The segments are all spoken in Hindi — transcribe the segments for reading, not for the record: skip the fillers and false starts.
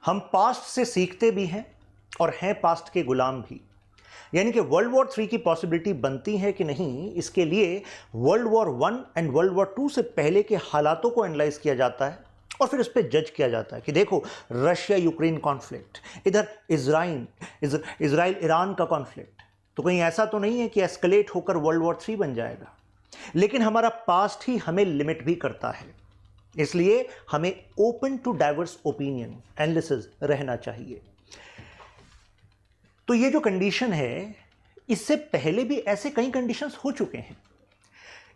हम पास्ट से सीखते भी हैं और हैं पास्ट के गुलाम भी। यानी कि वर्ल्ड वॉर 3 की पॉसिबिलिटी बनती है कि नहीं, इसके लिए world war 1 and world war 2 से पहले के हालातों को एनालाइज किया जाता है और फिर उस पर जज किया जाता है कि देखो रशिया यूक्रेन कॉन्फ्लिक्ट, इधर इजराइल ईरान का कॉन्फ्लिक्ट, तो कहीं ऐसा तो नहीं है कि एस्केलेट होकर वर्ल्ड वॉर 3 बन जाएगा। लेकिन हमारा पास्ट ही हमें लिमिट भी करता है, इसलिए हमें open to diverse opinion analysis रहना चाहिए। तो ये जो कंडीशन है, इससे पहले भी ऐसे कई कंडीशंस हो चुके हैं।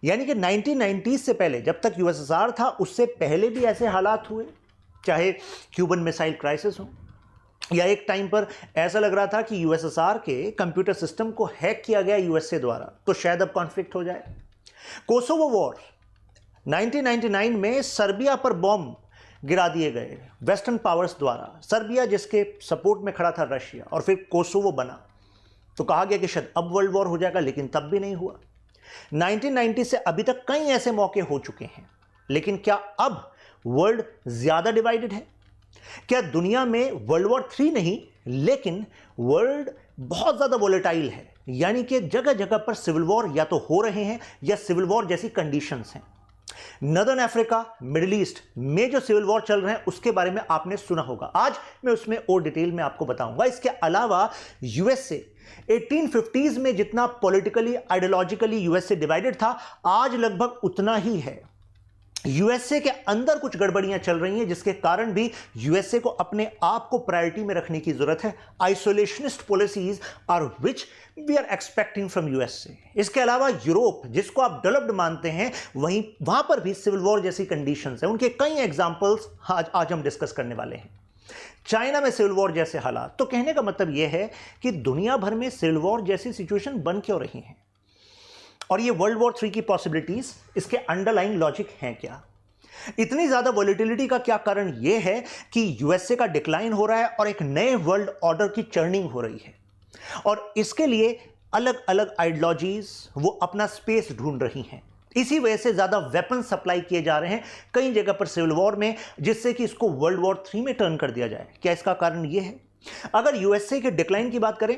यानी कि 1990 से पहले, जब तक यूएसएसआर था, उससे पहले भी ऐसे हालात हुए, चाहे क्यूबन मिसाइल क्राइसिस हो, या एक टाइम पर ऐसा लग रहा था कि यूएसएसआर के कंप्यूटर सिस्टम को हैक किया गया यूएसए द्वारा, तो शायद अब कॉन्फ्लिक्ट हो जाए। कोसोवो वॉर 1999 में सर्बिया पर बॉम्ब गिरा दिए गए वेस्टर्न पावर्स द्वारा, सर्बिया जिसके सपोर्ट में खड़ा था रशिया, और फिर कोसोवो बना, तो कहा गया कि शायद अब वर्ल्ड वॉर हो जाएगा, लेकिन तब भी नहीं हुआ। 1990 से अभी तक कई ऐसे मौके हो चुके हैं, लेकिन क्या अब वर्ल्ड ज्यादा डिवाइडेड है? क्या दुनिया में वर्ल्ड वॉर 3 नहीं, लेकिन वर्ल्ड बहुत ज्यादा वोलेटाइल है? यानी कि जगह जगह पर सिविल वॉर या तो हो रहे हैं या सिविल वॉर जैसी कंडीशंस हैं। नदर्न अफ्रीका, मिडिल ईस्ट में जो सिविल वॉर चल रहे हैं उसके बारे में आपने सुना होगा, आज मैं उसमें और डिटेल में आपको बताऊंगा। इसके अलावा यूएसए 1850s में जितना पॉलिटिकली आइडियोलॉजिकली यूएसए डिवाइडेड था, आज लगभग उतना ही है। यूएसए के अंदर कुछ गड़बड़ियां चल रही हैं, जिसके कारण भी यूएसए को अपने आप को प्रायोरिटी में रखने की जरूरत है। Isolationist policies are which we are expecting from USA. इसके अलावा यूरोप, जिसको आप डेवलप्ड मानते हैं, वहां पर भी सिविल वॉर जैसी कंडीशंस हैं। उनके कई एग्जांपल्स आज हम डिस्कस करने वाले हैं। चाइना में सिविल वॉर जैसे हालात, तो कहने का मतलब यह है कि दुनिया भर में सिविल वॉर जैसी सिचुएशन बन क्यों रही है, और ये वर्ल्ड वॉर 3 की पॉसिबिलिटीज, इसके अंडरलाइन लॉजिक हैं क्या? इतनी ज्यादा वॉलेटिलिटी का क्या कारण यह है कि यूएसए का डिक्लाइन हो रहा है और एक नए वर्ल्ड ऑर्डर की चर्निंग हो रही है, और इसके लिए अलग अलग आइडियोलॉजीज वो अपना स्पेस ढूंढ रही हैं। इसी वजह से ज्यादा वेपन सप्लाई किए जा रहे हैं कई जगह पर सिविल वॉर में, जिससे कि इसको वर्ल्ड वॉर 3 में टर्न कर दिया जाए। क्या इसका कारण यह है? अगर यूएसए के डिक्लाइन की बात करें,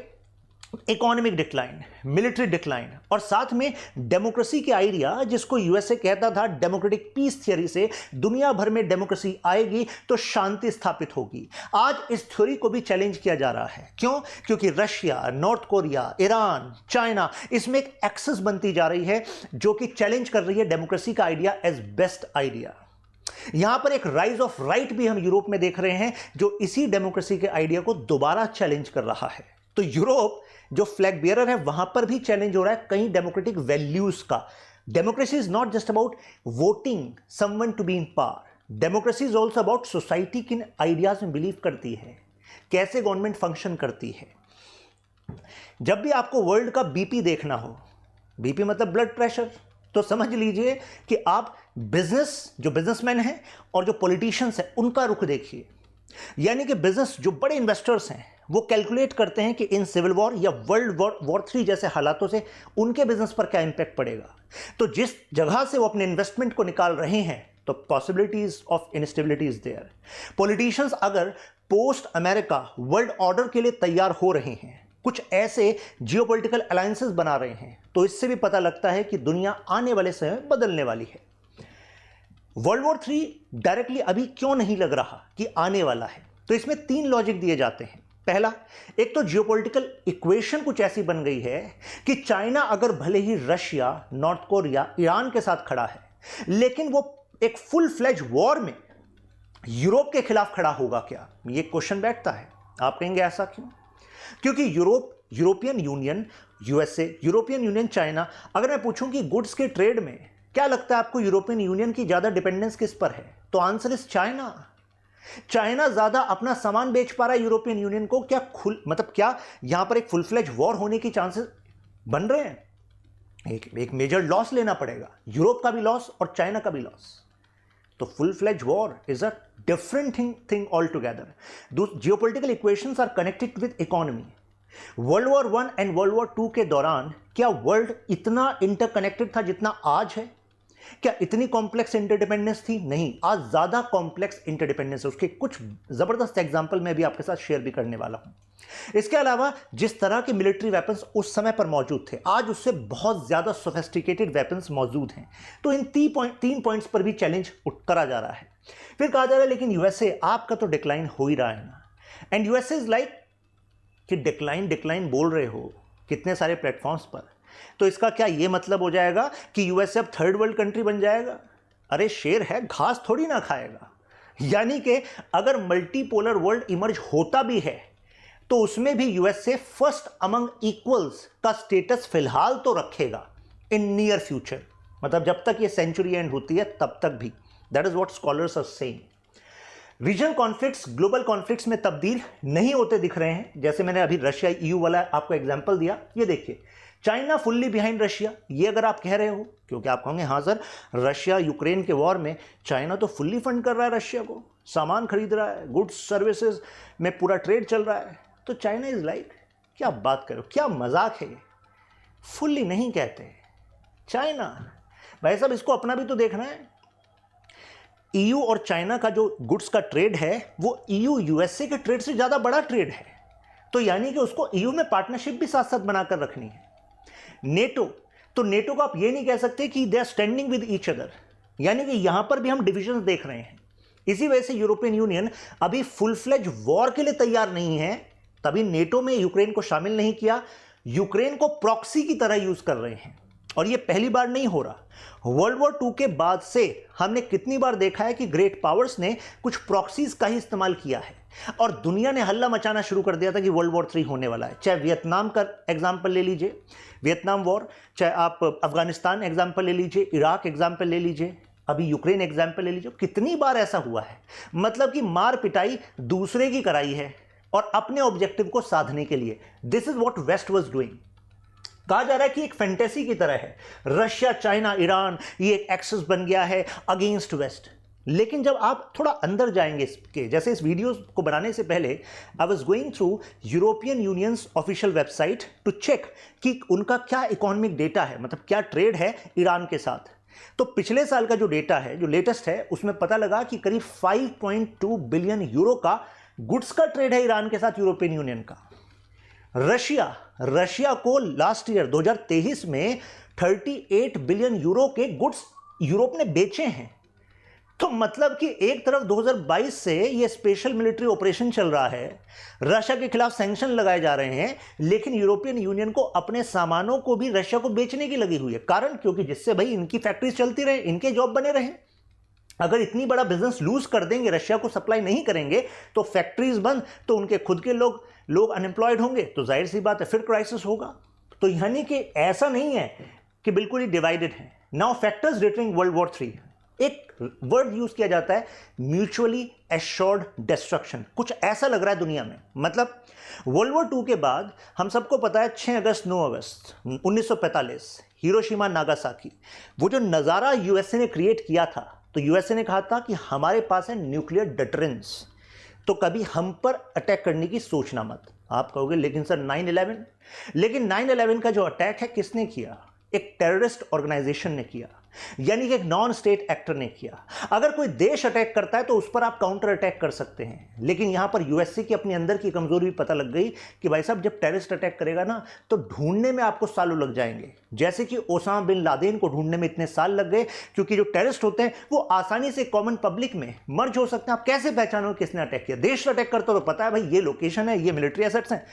इकोनॉमिक डिक्लाइन, मिलिट्री डिक्लाइन, और साथ में डेमोक्रेसी के आइडिया, जिसको यूएसए कहता था डेमोक्रेटिक पीस थियरी से दुनिया भर में डेमोक्रेसी आएगी तो शांति स्थापित होगी, आज इस थ्योरी को भी चैलेंज किया जा रहा है। क्यों? क्योंकि Russia, north Korea, Iran, China, इसमें एक एक्सेस बनती जा रही है जो कि चैलेंज कर रही है डेमोक्रेसी का आइडिया एज बेस्ट आइडिया। यहां पर एक राइज ऑफ राइट भी हम यूरोप में देख रहे हैं, जो इसी डेमोक्रेसी के आइडिया को दोबारा चैलेंज कर रहा है। तो यूरोप जो फ्लैग बियरर है, वहां पर भी चैलेंज हो रहा है कई डेमोक्रेटिक वैल्यूज का। Democracy is not just about voting someone to be in power, democracy is also about society किन आइडियाज में बिलीव करती है, कैसे गवर्नमेंट फंक्शन करती है। जब भी आपको वर्ल्ड का बीपी देखना हो, बीपी मतलब ब्लड प्रेशर, तो समझ लीजिए कि आप बिजनेस, जो बिजनेसमैन हैं और जो पॉलिटिशियंस हैं, उनका रुख देखिए। यानी कि बिजनेस, जो बड़े इन्वेस्टर्स हैं, वो कैलकुलेट करते हैं कि इन सिविल वॉर या वर्ल्ड वॉर 3 जैसे हालातों से उनके बिजनेस पर क्या इंपैक्ट पड़ेगा। तो जिस जगह से वो अपने इन्वेस्टमेंट को निकाल रहे हैं, तो possibilities of instability is there. Politicians अगर पोस्ट अमेरिका वर्ल्ड ऑर्डर के लिए तैयार हो रहे हैं, कुछ ऐसे जियोपॉलिटिकल अलायंसेस बना रहे हैं, तो इससे भी पता लगता है कि दुनिया आने वाले समय में बदलने वाली है। वर्ल्ड वॉर 3 डायरेक्टली अभी क्यों नहीं लग रहा कि आने वाला है? तो इसमें 3 लॉजिक दिए जाते हैं। पहला, एक तो जियोपॉलिटिकल इक्वेशन कुछ ऐसी बन गई है कि चाइना अगर भले ही रशिया, नॉर्थ कोरिया, ईरान के साथ खड़ा है, लेकिन वो एक फुल फ्लेज वॉर में यूरोप के खिलाफ खड़ा होगा क्या? ये क्वेश्चन बैठता है। आप कहेंगे ऐसा क्यों? क्योंकि European union, USA, European union, China, अगर मैं पूछूं कि गुड्स के ट्रेड में क्या लगता है आपको यूरोपियन यूनियन की ज्यादा डिपेंडेंस किस पर है, तो आंसर इज चाइना। चाइना ज्यादा अपना सामान बेच पा रहा है यूरोपियन यूनियन को। क्या क्या यहां पर एक फुल फ्लेज वॉर होने की चांसेस बन रहे हैं? एक मेजर लॉस लेना पड़ेगा, यूरोप का भी लॉस और चाइना का भी लॉस। तो full fledge war is a different thing all together. Geopolitical equations are connected with economy. World war 1 and world war 2 के दौरान क्या वर्ल्ड इतना इंटरकनेक्टेड था जितना आज है? क्या इतनी कॉम्प्लेक्स इंटरडिपेंडेंस थी? नहीं, आज ज़्यादा कॉम्प्लेक्स इंटरडिपेंडेंस है। उसके कुछ ज़बरदस्त एग्जाम्पल मैं भी आपके साथ शेयर भी करने वाला हूं। इसके अलावा जिस तरह के मिलिट्री वेपन्स उस समय पर मौजूद थे, आज उससे बहुत ज़्यादा सोफिस्टिकेटेड वेपन्स मौजूद हैं। तो इन 3 पॉइंट्स पर भी चैलेंज करा जा रहा है। फिर कहा जा रहा है लेकिन यूएसए आपका तो डिक्लाइन हो ही रहा है ना। एंड यूएसए इज लाइक कि डिक्लाइन बोल रहे हो कितने सारे प्लेटफॉर्म्स पर, तो इसका क्या ये मतलब हो जाएगा कि यूएसए अब थर्ड वर्ल्ड कंट्री बन जाएगा? अरे शेर है, घास थोड़ी ना खाएगा। यानी कि अगर मल्टीपोलर वर्ल्ड इमर्ज होता भी है तो उसमें भी यूएसए फर्स्ट अमंग इक्वल्स का स्टेटस फिलहाल तो रखेगा इन नियर फ्यूचर, मतलब जब तक ये सेंचुरी एंड होती है तब तक भी। That is what scholars are saying. Regional conflicts global conflicts में तब्दील नहीं होते दिख रहे हैं। जैसे मैंने अभी रशिया ईयू वाला आपको एग्जांपल दिया, ये देखिए चाइना फुल्ली बिहाइंड रशिया, ये अगर आप कह रहे हो, क्योंकि आप कहोगे हाँ सर रशिया यूक्रेन के वॉर में चाइना तो फुल्ली फंड कर रहा है रशिया को, सामान खरीद रहा है, गुड्स सर्विसेज में पूरा ट्रेड चल रहा है, तो चाइना इज लाइक क्या बात करो, क्या मजाक है ये, फुल्ली नहीं कहते चाइना। भाई साहब इसको अपना भी तो देखना है। ईयू और चाइना का जो गुड्स का ट्रेड है वो ईयू यूएसए के ट्रेड से ज़्यादा बड़ा ट्रेड है, तो यानी कि उसको ईयू में पार्टनरशिप भी साथ साथ बनाकर रखनी है। नेटो, तो नेटो को आप ये नहीं कह सकते कि they are standing with each other, यानी कि यहां पर भी हम डिविजन देख रहे हैं। इसी वजह से यूरोपियन यूनियन अभी फुल फ्लेज वॉर के लिए तैयार नहीं है, तभी नेटो में यूक्रेन को शामिल नहीं किया, यूक्रेन को प्रॉक्सी की तरह यूज कर रहे हैं। और ये पहली बार नहीं हो रहा, वर्ल्ड वॉर 2 के बाद से हमने कितनी बार देखा है कि ग्रेट पावर्स ने कुछ प्रॉक्सीज का ही इस्तेमाल किया है और दुनिया ने हल्ला मचाना शुरू कर दिया था कि वर्ल्ड वॉर 3 होने वाला है। चाहे वियतनाम का एग्जाम्पल ले लीजिए, वियतनाम वॉर, चाहे आप अफगानिस्तान एग्जाम्पल ले लीजिए, इराक एग्जाम्पल ले लीजिए, अभी यूक्रेन एग्जाम्पल ले लीजिए, कितनी बार ऐसा हुआ है। मतलब कि मार पिटाई दूसरे की कराई है और अपने ऑब्जेक्टिव को साधने के लिए। This is what West was doing. कहा जा रहा है कि एक फैंटेसी की तरह है, रशिया चाइना ईरान ये एक एक्सेस बन गया है अगेंस्ट वेस्ट। लेकिन जब आप थोड़ा अंदर जाएंगे इसके, जैसे इस वीडियो को बनाने से पहले I was going through European unions official website to check कि उनका क्या इकोनॉमिक डेटा है, मतलब क्या ट्रेड है ईरान के साथ। तो पिछले साल का जो डेटा है, जो लेटेस्ट है, उसमें पता लगा कि करीब 5.2 बिलियन यूरो का गुड्स का ट्रेड है ईरान के साथ यूरोपियन यूनियन का। रशिया को लास्ट ईयर 2023 में 38 बिलियन यूरो के गुड्स यूरोप ने बेचे हैं। तो मतलब कि एक तरफ 2022 से ये स्पेशल मिलिट्री ऑपरेशन चल रहा है, रशिया के खिलाफ सैंक्शन लगाए जा रहे हैं, लेकिन यूरोपियन यूनियन को अपने सामानों को भी रशिया को बेचने की लगी हुई है। कारण क्योंकि जिससे भाई इनकी फैक्ट्रीज चलती रहे, इनके जॉब बने रहे। अगर इतनी बड़ा बिजनेस लूज कर देंगे, रशिया को सप्लाई नहीं करेंगे, तो फैक्ट्रीज बंद, तो उनके खुद के लोग अनएम्प्लॉयड होंगे, तो जाहिर सी बात है फिर क्राइसिस होगा। तो यानी कि ऐसा नहीं है कि बिल्कुल ही डिवाइडेड है। Now factors during world war 3, एक वर्ड यूज किया जाता है म्यूचुअली एश्योर्ड डिस्ट्रक्शन। कुछ ऐसा लग रहा है दुनिया में, मतलब वर्ल्ड वॉर 2 के बाद हम सबको पता है 6 अगस्त 9 अगस्त 1945 हिरोशिमा नागासाकी, वो जो नज़ारा यूएसए ने क्रिएट किया था, तो यूएसए ने कहा था कि हमारे पास है न्यूक्लियर डिटरेंस, तो कभी हम पर अटैक करने की सोचना मत। आप कहोगे लेकिन सर 9/11, लेकिन 9/11 का जो अटैक है किसने किया? एक टेररिस्ट ऑर्गेनाइजेशन ने किया, यानी कि एक नॉन स्टेट एक्टर ने किया। अगर कोई देश अटैक करता है तो उस पर आप काउंटर अटैक कर सकते हैं, लेकिन यहां पर यूएसए की अपने अंदर की कमजोरी भी पता लग गई कि भाई साहब जब टेररिस्ट अटैक करेगा ना तो ढूंढने में आपको सालों लग जाएंगे। जैसे कि ओसामा बिन लादेन को ढूंढने में इतने साल लग गए, क्योंकि जो टेररिस्ट होते हैं वो आसानी से कॉमन पब्लिक में मर्ज हो सकते हैं। आप कैसे पहचानो किसने अटैक किया? देश अटैक करता तो पता है भाई ये लोकेशन है, ये मिलिट्री एसेट्स हैं,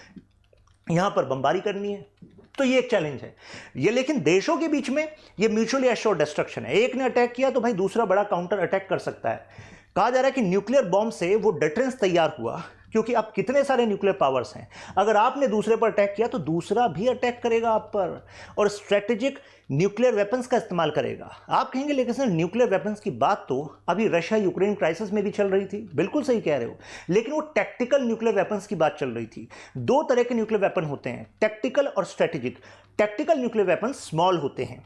यहां पर बमबारी करनी है, तो ये एक चैलेंज है ये। लेकिन देशों के बीच में ये म्यूचुअली एश्योर्ड डिस्ट्रक्शन है। एक ने अटैक किया तो भाई दूसरा बड़ा काउंटर अटैक कर सकता है। कहा जा रहा है कि न्यूक्लियर बॉम्ब से वो डिटरेंस तैयार हुआ, क्योंकि अब कितने सारे न्यूक्लियर पावर्स हैं, अगर आपने दूसरे पर अटैक किया तो दूसरा भी अटैक करेगा आप पर, और स्ट्रेटेजिक न्यूक्लियर वेपन्स का इस्तेमाल करेगा। आप कहेंगे लेकिन सर न्यूक्लियर वेपन्स की बात तो अभी रशिया यूक्रेन क्राइसिस में भी चल रही थी। बिल्कुल सही कह रहे हो, लेकिन वो टैक्टिकल न्यूक्लियर वेपन्स की बात चल रही थी। 2 तरह के न्यूक्लियर वेपन होते हैं, टैक्टिकल और strategic. Tactical nuclear weapon small होते हैं,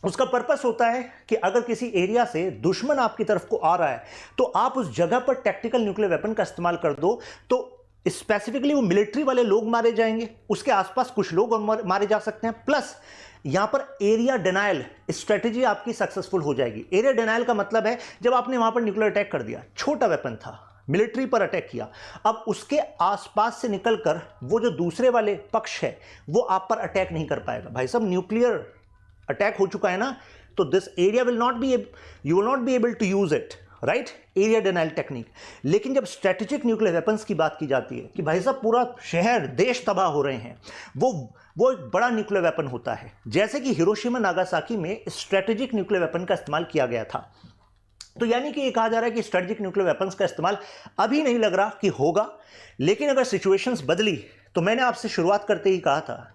उसका पर्पस होता है कि अगर किसी एरिया से दुश्मन आपकी तरफ को आ रहा है तो आप उस जगह पर टैक्टिकल न्यूक्लियर वेपन का इस्तेमाल कर दो, तो स्पेसिफिकली वो मिलिट्री वाले लोग मारे जाएंगे, उसके आसपास कुछ लोग और मारे जा सकते हैं, प्लस यहां पर एरिया डिनायल स्ट्रेटेजी आपकी सक्सेसफुल हो जाएगी। एरिया डिनायल का मतलब है जब आपने वहां पर न्यूक्लियर अटैक कर दिया, छोटा वेपन था, मिलिट्री पर अटैक किया, अब उसके आसपास से निकलकर वो जो दूसरे वाले पक्ष है वो आप पर अटैक नहीं कर पाएगा। भाई साहब न्यूक्लियर अटैक हो चुका है ना, तो this area will not be, you will not be able to use it, right, area denial technique. लेकिन जब स्ट्रेटेजिक न्यूक्लियर वेपन्स की बात की जाती है कि भाई साहब पूरा शहर देश तबाह हो रहे हैं, वो एक बड़ा न्यूक्लियर वेपन होता है। जैसे कि हिरोशिमा नागासाकी में स्ट्रेटेजिक न्यूक्लियर वेपन का इस्तेमाल किया गया था। तो यानी कि ये कहा जा रहा है कि स्ट्रेटेजिक न्यूक्लियर वेपन्स का इस्तेमाल अभी नहीं लग रहा कि होगा, लेकिन अगर सिचुएशंस बदली तो मैंने आपसे शुरुआत करते ही कहा था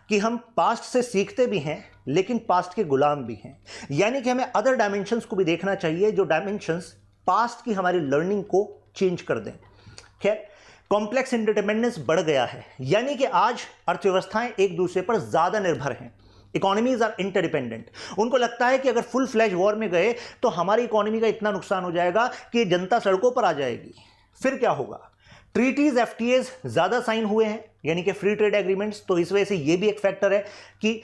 कि हम पास्ट से सीखते भी हैं लेकिन पास्ट के गुलाम भी हैं। यानी कि हमें अदर डायमेंशंस को भी देखना चाहिए जो डायमेंशंस पास्ट की हमारी लर्निंग को चेंज कर दें। खैर, कॉम्प्लेक्स इंटरडिपेंडेंस बढ़ गया है, यानी कि आज अर्थव्यवस्थाएं एक दूसरे पर ज्यादा निर्भर हैं। Economies are interdependent. उनको लगता है कि अगर फुल फ्लैश वॉर में गए तो हमारी इकोनॉमी का इतना नुकसान हो जाएगा कि जनता सड़कों पर आ जाएगी। फिर क्या होगा? ट्रीटीज, एफटीएज ज्यादा साइन हुए हैं, यानी कि फ्री ट्रेड एग्रीमेंट्स, तो इस वजह से यह भी एक फैक्टर है कि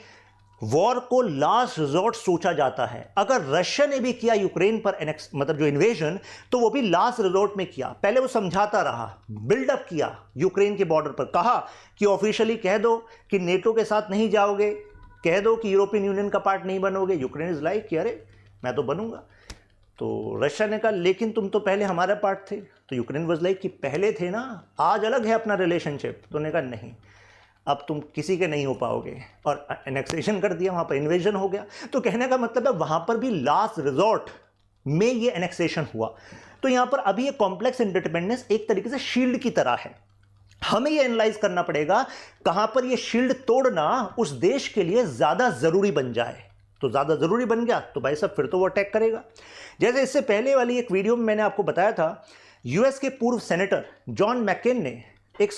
वॉर को लास्ट रिजॉर्ट सोचा जाता है। अगर रशिया ने भी किया यूक्रेन पर मतलब जो इन्वेजन, तो वो भी लास्ट रिजॉर्ट में किया। पहले वो समझाता रहा, बिल्डअप किया यूक्रेन के बॉर्डर पर, कहा कि ऑफिशियली कह दो कि नेटो के साथ नहीं जाओगे, कह दो कि यूरोपियन यूनियन का पार्ट नहीं बनोगे। यूक्रेन इज लाइक कि अरे मैं तो बनूंगा। तो रशिया ने कहा लेकिन तुम तो पहले हमारा पार्ट थे। तो यूक्रेन वाज लाइक कि पहले थे ना, आज अलग है अपना रिलेशनशिप। तो उन्होंने कहा नहीं, अब तुम किसी के नहीं हो पाओगे, और एनेक्सेशन कर दिया, वहां पर इन्वेजन हो गया। तो कहने का मतलब है वहां पर भी लास्ट रिजॉर्ट में ये एनेक्सेशन हुआ। तो यहां पर अभी ये कॉम्प्लेक्स इंटरडिपेंडेंस एक तरीके से शील्ड की तरह है। हमें ये एनालाइज करना पड़ेगा कहां पर ये शील्ड तोड़ना उस देश के लिए ज्यादा जरूरी बन जाए। तो ज्यादा जरूरी बन गया तो भाई साहब फिर तो वो अटैक करेगा। जैसे इससे पहले वाली एक वीडियो में मैंने आपको बताया था, यूएस के पूर्व सेनेटर जॉन मैकेन ने एक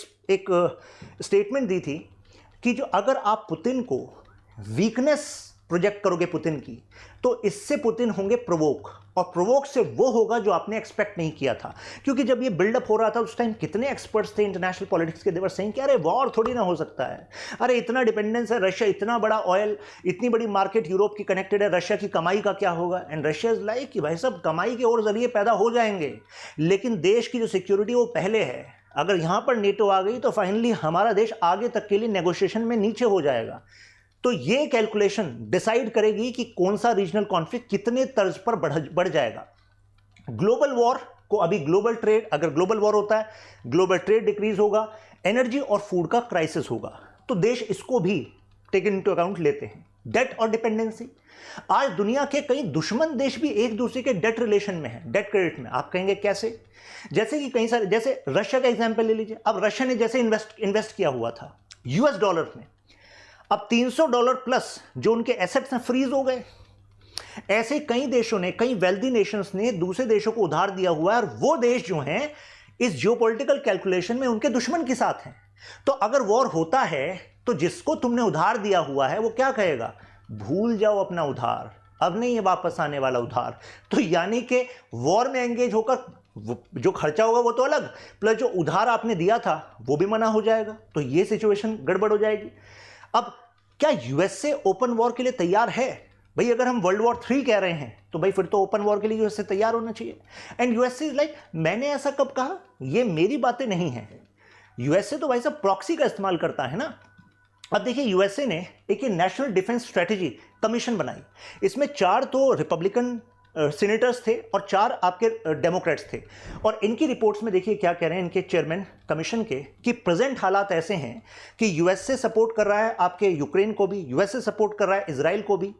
स्टेटमेंट दी थी कि जो अगर आप पुतिन को वीकनेस प्रोजेक्ट करोगे पुतिन की, तो इससे पुतिन होंगे प्रोवोक, और प्रोवोक से वो होगा जो आपने एक्सपेक्ट नहीं किया था। क्योंकि जब ये बिल्डअप हो रहा था उस टाइम कितने एक्सपर्ट्स थे इंटरनेशनल पॉलिटिक्स के, देवर सेइंग कि अरे वॉर थोड़ी ना हो सकता है, अरे इतना डिपेंडेंस है रशिया, इतना बड़ा ऑयल, इतनी बड़ी मार्केट यूरोप की कनेक्टेड है, रशिया की कमाई का क्या होगा। एंड रशिया इज लाइक कि भाई साहब कमाई के और जरिए पैदा हो जाएंगे, लेकिन देश की जो सिक्योरिटी वो पहले है। अगर यहां पर नेटो आ गई तो फाइनली हमारा देश आगे तक के लिए नेगोशिएशन में नीचे हो जाएगा। तो ये कैलकुलेशन डिसाइड करेगी कि कौन सा रीजनल कॉन्फ्लिक्ट कितने तर्ज पर बढ़ जाएगा। ग्लोबल वॉर को अभी ग्लोबल ट्रेड, अगर ग्लोबल वॉर होता है ग्लोबल ट्रेड डिक्रीज होगा, एनर्जी और फूड का क्राइसिस होगा, तो देश इसको भी टेक इनटू अकाउंट लेते हैं। डेट और डिपेंडेंसी, आज दुनिया के कई दुश्मन देश भी एक दूसरे के डेट रिलेशन में है, डेट क्रेडिट में। आप कहेंगे कैसे? जैसे कि कई सारे, जैसे रशिया का एग्जांपल ले लीजिए। अब रशिया ने जैसे इन्वेस्ट किया हुआ था यूएस डॉलर में, अब $300 प्लस जो उनके एसेट्स हैं फ्रीज हो गए। ऐसे कई देशों ने, कई वेल्दी नेशंस ने दूसरे देशों को उधार दिया हुआ है, और वो देश जो हैं इस जियोपॉलिटिकल कैलकुलेशन में उनके दुश्मन के साथ हैं। तो अगर वॉर होता है तो जिसको तुमने उधार दिया हुआ है वो क्या कहेगा? भूल जाओ अपना उधार, अब नहीं है वापस आने वाला उधार। तो यानी कि वॉर में एंगेज होकर जो खर्चा होगा वो तो अलग, प्लस जो उधार आपने दिया था वो भी मना हो जाएगा। तो ये सिचुएशन गड़बड़ हो जाएगी। अब क्या यूएसए ओपन वॉर के लिए तैयार है? भाई अगर हम वर्ल्ड वॉर 3 कह रहे हैं तो भाई फिर तो ओपन वॉर के लिए यूएसए तैयार होना चाहिए। एंड यूएसए इज लाइक, मैंने ऐसा कब कहा? ये मेरी बातें नहीं है। यूएसए तो भाई साहब प्रॉक्सी का इस्तेमाल करता है ना। अब देखिए यूएसए ने एक नेशनल डिफेंस स्ट्रेटेजी कमीशन बनाई। इसमें 4 तो रिपब्लिकन सीनेटर्स थे और 4 आपके डेमोक्रेट्स थे। और इनकी रिपोर्ट्स में देखिए क्या कह रहे हैं इनके चेयरमैन कमीशन के, कि प्रेजेंट हालात ऐसे हैं कि यूएसए सपोर्ट कर रहा है आपके यूक्रेन को भी, यूएसए सपोर्ट कर रहा है इजराइल को भी।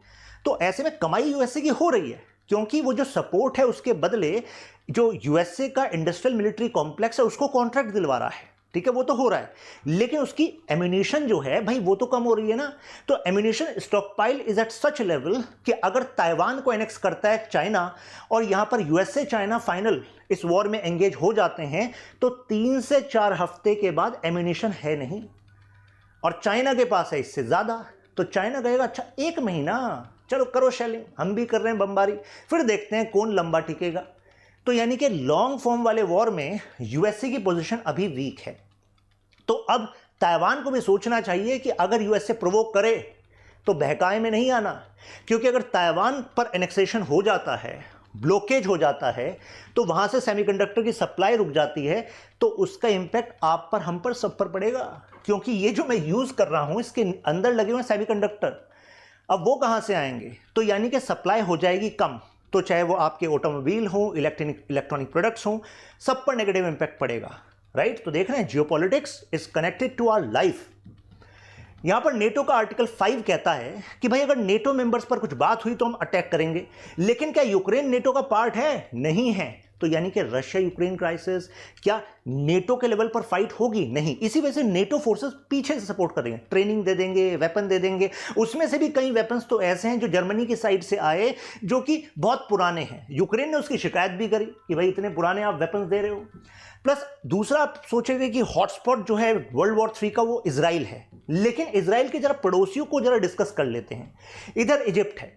तो ऐसे में कमाई यूएसए की हो रही है, क्योंकि वो जो सपोर्ट है उसके बदले जो यूएसए का इंडस्ट्रियल मिलिट्री कॉम्प्लेक्स है उसको कॉन्ट्रैक्ट दिलवा रहा है। ठीक है, वो तो हो रहा है, लेकिन उसकी एम्यूनिशन जो है भाई वो तो कम हो रही है ना। तो ammunition stockpile is at such level कि अगर ताइवान को एनेक्स करता है चाइना और यहां पर यूएसए चाइना फाइनल इस वॉर में एंगेज हो जाते हैं, तो 3 से 4 हफ्ते के बाद एम्यूनिशन है नहीं, और चाइना के पास है इससे ज्यादा। तो चाइना कहेगा अच्छा 1 महीना चलो करो शेलिंग, हम भी कर रहे हैं बमबारी, फिर देखते हैं कौन लंबा टिकेगा। तो यानी कि लॉन्ग फॉर्म वाले वॉर में यूएसए की पोजीशन अभी वीक है। तो अब ताइवान को भी सोचना चाहिए कि अगर यूएसए प्रोवोक करे तो बहकाए में नहीं आना, क्योंकि अगर ताइवान पर एनेक्सेशन हो जाता है, ब्लॉकेज हो जाता है, तो वहां से सेमीकंडक्टर की सप्लाई रुक जाती है, तो उसका इंपैक्ट आप पर, हम पर, सब पर पड़ेगा। क्योंकि ये जो मैं यूज कर रहा हूं इसके अंदर लगे हुए सेमीकंडक्टर, अब वो कहां से आएंगे? तो यानी कि सप्लाई हो जाएगी कम, तो चाहे वो आपके ऑटोमोबाइल हो, इलेक्ट्रॉनिक प्रोडक्ट्स हो, सब पर नेगेटिव इंपैक्ट पड़ेगा, राइट? तो देख रहे हैं geopolitics is connected to our life. यहां पर नेटो का आर्टिकल 5 कहता है कि भाई अगर नेटो मेंबर्स पर कुछ बात हुई तो हम अटैक करेंगे, लेकिन क्या यूक्रेन नेटो का पार्ट है? नहीं है। तो यानी कि रशिया यूक्रेन क्राइसिस क्या नेटो के लेवल पर फाइट होगी? नहीं। इसी वजह से नेटो फोर्सेस पीछे से सपोर्ट कर रही हैं, ट्रेनिंग दे देंगे, वेपन दे देंगे। उसमें से भी कई वेपन्स तो ऐसे हैं जो जर्मनी की साइड से आए, जो कि बहुत पुराने हैं। यूक्रेन ने उसकी शिकायत भी करी कि भाई इतने पुराने आप वेपन्स दे रहे हो। प्लस दूसरा आप सोचेंगे कि हॉटस्पॉट जो है वर्ल्ड वॉर 3 का वो इजराइल है, लेकिन इजराइल के जरा पड़ोसियों को जरा डिस्कस कर लेते हैं। इधर इजिप्ट है,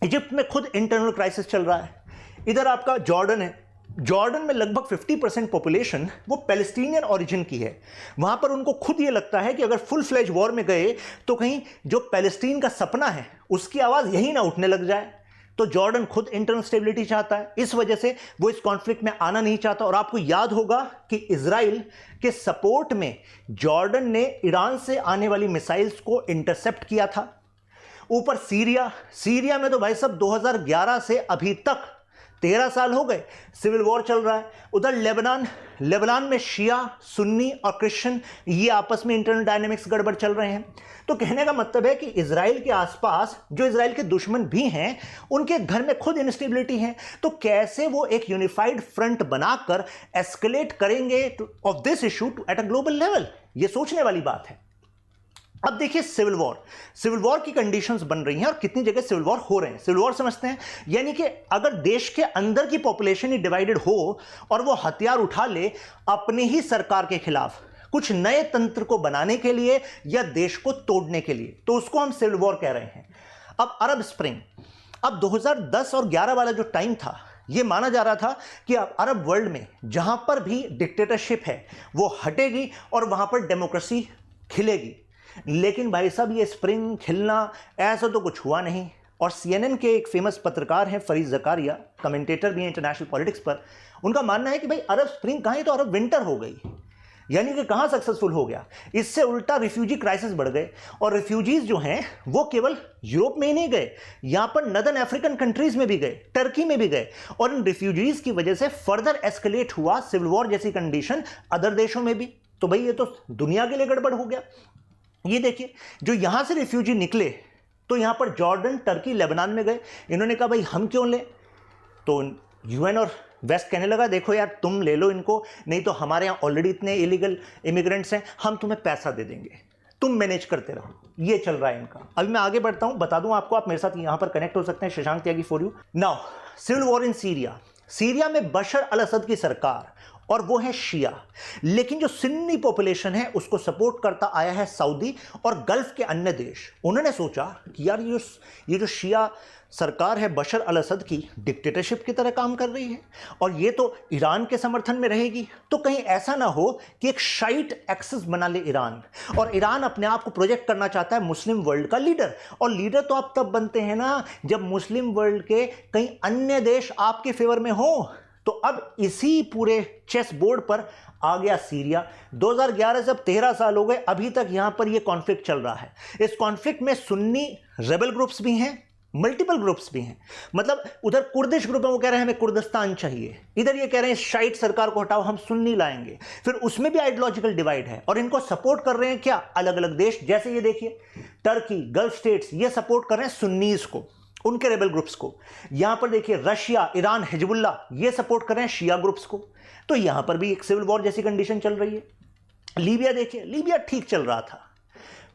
इजिप्ट में खुद इंटरनल क्राइसिस चल रहा है। इधर आपका जॉर्डन है, जॉर्डन में लगभग 50% पॉपुलेशन वो पैलेस्टीनियन ओरिजिन की है। वहां पर उनको खुद ये लगता है कि अगर फुल फ्लेज वॉर में गए तो कहीं जो पैलेस्टीन का सपना है उसकी आवाज यही ना उठने लग जाए। तो जॉर्डन खुद इंटरनल स्टेबिलिटी चाहता है, इस वजह से वो इस कॉन्फ्लिक्ट में आना नहीं चाहता। और आपको याद होगा कि इजराइल के सपोर्ट में जॉर्डन ने ईरान से आने वाली मिसाइल्स को इंटरसेप्ट किया था। ऊपर सीरिया में तो भाई साहब 2011 से अभी तक 13 साल हो गए सिविल वॉर चल रहा है। उधर लेबनान में शिया, सुन्नी और क्रिश्चियन ये आपस में इंटरनल डायनेमिक्स गड़बड़ चल रहे हैं। तो कहने का मतलब है कि इजराइल के आसपास जो इजराइल के दुश्मन भी हैं उनके घर में खुद इंस्टेबिलिटी है। तो कैसे वो एक यूनिफाइड फ्रंट बनाकर एस्केलेट करेंगे of this issue at a global level, ये सोचने वाली बात है। अब देखिए सिविल वॉर की कंडीशंस बन रही हैं और कितनी जगह सिविल वॉर हो रहे हैं। सिविल वॉर समझते हैं यानी कि अगर देश के अंदर की पॉपुलेशन ही डिवाइडेड हो और वो हथियार उठा ले अपनी ही सरकार के खिलाफ कुछ नए तंत्र को बनाने के लिए या देश को तोड़ने के लिए, तो उसको हम सिविल वॉर कह रहे हैं। अब अरब स्प्रिंग, अब 2010 और 11 वाला जो टाइम था, यह माना जा रहा था कि अब अरब वर्ल्ड में जहां पर भी डिक्टेटरशिप है वो हटेगी और वहां पर डेमोक्रेसी खिलेगी। लेकिन भाई साहब ये स्प्रिंग खिलना ऐसा तो कुछ हुआ नहीं। और CNN के एक फेमस पत्रकार हैं फरीद ज़कारिया, कमेंटेटर भी हैं इंटरनेशनल पॉलिटिक्स पर, उनका मानना है कि भाई अरब स्प्रिंग कहाँ है तो अरब विंटर हो गई, यानी कि कहाँ सक्सेसफुल हो गया। इससे उल्टा रिफ्यूजी क्राइसिस बढ़ गए और रिफ्यूजीज जो हैं वो केवल यूरोप में ही नहीं गए, यहाँ पर नदर्न अफ्रीकन कंट्रीज में भी गए, टर्की में भी गए। और इन रिफ्यूजीज की वजह से फर्दर एस्केलेट हुआ सिविल वॉर जैसी कंडीशन अदर देशों में भी। तो भाई ये तो दुनिया के लिए गड़बड़ हो गया। ये देखिए जो यहां से रिफ्यूजी निकले तो यहां पर जॉर्डन, टर्की, लेबनान में गए। इन्होंने कहा भाई हम क्यों लें, तो यूएन और वेस्ट कहने लगा देखो यार तुम ले लो इनको, नहीं तो हमारे यहाँ ऑलरेडी इतने इलीगल इमिग्रेंट्स हैं, हम तुम्हें पैसा दे देंगे, तुम मैनेज करते रहो। ये चल रहा है इनका। अभी मैं आगे बढ़ता हूं, बता दूं आपको, आप मेरे साथ यहां पर कनेक्ट हो सकते हैं। Shashank Tyagi for you now. Civil war in Syria में बशर अल असद की सरकार और वो है शिया, लेकिन जो सुन्नी पॉपुलेशन है उसको सपोर्ट करता आया है सऊदी और गल्फ के अन्य देश। उन्होंने सोचा कि यार ये जो शिया सरकार है बशर अल असद की डिक्टेटरशिप की तरह काम कर रही है और ये तो ईरान के समर्थन में रहेगी, तो कहीं ऐसा ना हो कि एक शाइट एक्सिस बना ले ईरान, और ईरान अपने आप को प्रोजेक्ट करना चाहता है मुस्लिम वर्ल्ड का लीडर। और लीडर तो आप तब बनते हैं ना जब मुस्लिम वर्ल्ड के कई अन्य देश आपके फेवर में हो। तो अब इसी पूरे चेस बोर्ड पर आ गया सीरिया। 2011 से अब 13 साल हो गए, अभी तक यहां पर यह कॉन्फ्लिक्ट चल रहा है। इस कॉन्फ्लिक्ट में सुन्नी रेबल ग्रुप्स भी हैं, मल्टीपल ग्रुप्स भी हैं। मतलब उधर कुर्दिश ग्रुप है, वो कह रहे हैं हमें कुर्दिस्तान चाहिए, इधर ये कह रहे हैं शाइट सरकार को हटाओ हम सुन्नी लाएंगे। फिर उसमें भी आइडियोलॉजिकल डिवाइड है और इनको सपोर्ट कर रहे हैं क्या, अलग अलग देश। जैसे ये देखिए टर्की, गल्फ स्टेट्स, ये सपोर्ट कर रहे हैं सुन्नीज को, उनके रेबल ग्रुप्स को। यहां पर देखिए रशिया, ईरान, हिजबुल्ला ये सपोर्ट कर रहे हैं शिया ग्रुप्स को। तो यहां पर भी एक सिविल वॉर जैसी कंडीशन चल रही है। लीबिया देखिए, लीबिया ठीक चल रहा था,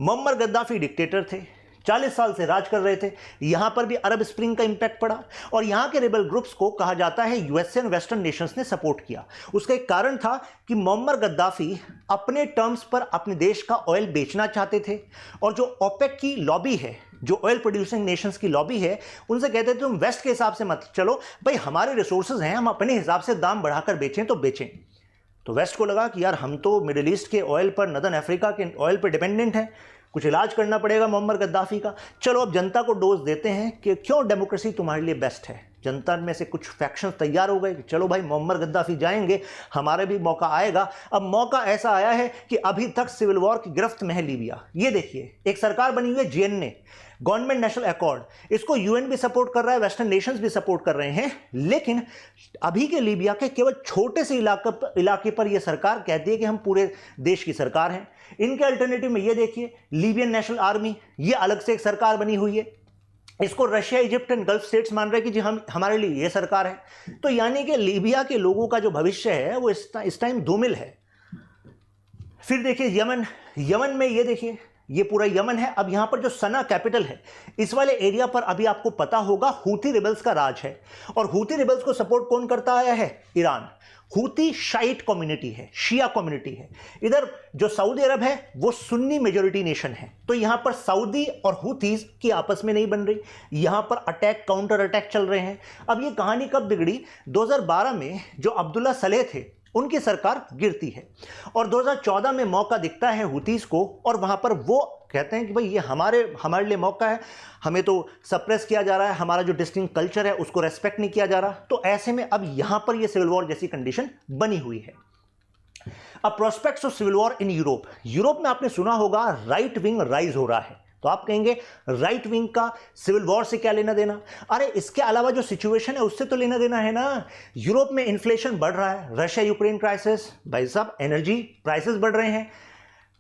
मुअम्मर गद्दाफी डिक्टेटर थे, 40 साल से राज कर रहे थे। यहां पर भी अरब स्प्रिंग का इंपैक्ट पड़ा और यहां के रेबल ग्रुप्स को कहा जाता है यूएसए और वेस्टर्न नेशंस ने सपोर्ट किया। उसका एक कारण था कि मुअम्मर गद्दाफी अपने टर्म्स पर अपने देश का ऑयल बेचना चाहते थे और जो ओपेक की लॉबी है, जो ऑयल प्रोड्यूसिंग नेशंस की लॉबी है, उनसे कहते थे तुम वेस्ट के हिसाब से मत चलो भाई, हमारे रिसोर्सेज हैं, हम अपने हिसाब से दाम बढ़ाकर बेचें तो बेचें। तो वेस्ट को लगा कि यार हम तो मिडिल ईस्ट के ऑयल पर, नदर्न अफ्रीका के ऑयल पर डिपेंडेंट हैं, कुछ इलाज करना पड़ेगा मोहम्मद गद्दाफी का। चलो अब जनता को डोज देते हैं कि क्यों डेमोक्रेसी तुम्हारे लिए बेस्ट है। जनता में से कुछ फैक्शंस तैयार हो गए कि चलो भाई मोहम्मद गद्दाफी जाएंगे, हमारे भी मौका आएगा। अब मौका ऐसा आया है कि अभी तक सिविल वॉर की गिरफ्त में है लीबिया। ये देखिए, एक सरकार बनी हुई है जीएनए, गवर्नमेंट नेशनल अकॉर्ड, इसको यूएन भी सपोर्ट कर रहा है, वेस्टर्न नेशंस भी सपोर्ट कर रहे हैं, लेकिन अभी के लीबिया के केवल छोटे से इलाके पर यह सरकार कहती है कि हम पूरे देश की सरकार हैं। इनके अल्टरनेटिव में ये देखिए, लीबियन नेशनल आर्मी, ये अलग से एक सरकार बनी हुई है, इसको Russia, Egypt and gulf states मान रहे हैं कि जी हम, हमारे लिए ये सरकार है। तो यानी कि लीबिया के लोगों का जो भविष्य है वो इस टाइम धूमिल है। फिर देखिए यमन में, ये देखिए ये पूरा यमन है। अब यहां पर जो सना कैपिटल है, इस वाले एरिया पर अभी आपको पता होगा हूती रिबल्स का राज है। और हूती रिबल्स को सपोर्ट कौन करता आया है? ईरान। हूती शाइट कम्युनिटी है, शिया कम्युनिटी है। इधर जो सऊदी अरब है वो सुन्नी मेजोरिटी नेशन है। तो यहां पर सऊदी और हूतीज की आपस में नहीं बन रही, यहां पर अटैक काउंटर अटैक चल रहे हैं। अब ये कहानी कब बिगड़ी? 2012 में जो अब्दुल्ला सलेह थे उनकी सरकार गिरती है और 2014 में मौका दिखता है हूतीज को, और वहां पर वो कहते हैं कि भाई ये हमारे लिए मौका है, हमें तो सप्रेस किया जा रहा है, हमारा जो डिस्टिंक्ट कल्चर है उसको रेस्पेक्ट नहीं किया जा रहा। तो ऐसे में अब यहां पर ये सिविल वॉर जैसी कंडीशन बनी हुई है। अब prospects of civil war in Europe में आपने सुना होगा राइट विंग राइज हो रहा है। तो आप कहेंगे राइट विंग का सिविल वॉर से क्या लेना देना? अरे इसके अलावा जो सिचुएशन है उससे तो लेना देना है ना। यूरोप में इन्फ्लेशन बढ़ रहा है, रशिया यूक्रेन क्राइसिस, भाई साहब एनर्जी प्राइसेस बढ़ रहे हैं,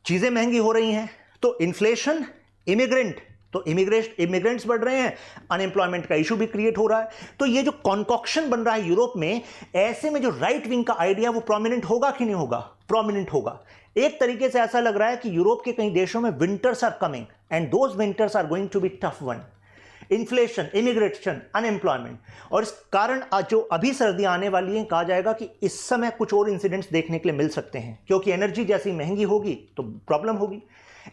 चीजें महंगी हो रही हैं। तो इन्फ्लेशन, इमिग्रेंट्स बढ़ रहे हैं, अनएम्प्लॉयमेंट का इशू भी क्रिएट हो रहा है। तो ये जो कॉन्कॉक्शन बन रहा है यूरोप में, ऐसे में जो राइट विंग का आइडिया वो प्रोमिनेंट होगा कि नहीं होगा? प्रोमिनेंट होगा। एक तरीके से ऐसा लग रहा है कि यूरोप के कई देशों में winters are coming and those winters are going to be tough one. Inflation, immigration, unemployment, और इस कारण जो अभी सर्दियां आने वाली हैं, कहा जाएगा कि इस समय कुछ और इंसिडेंट्स देखने के लिए मिल सकते हैं, क्योंकि एनर्जी जैसी महंगी होगी तो प्रॉब्लम होगी।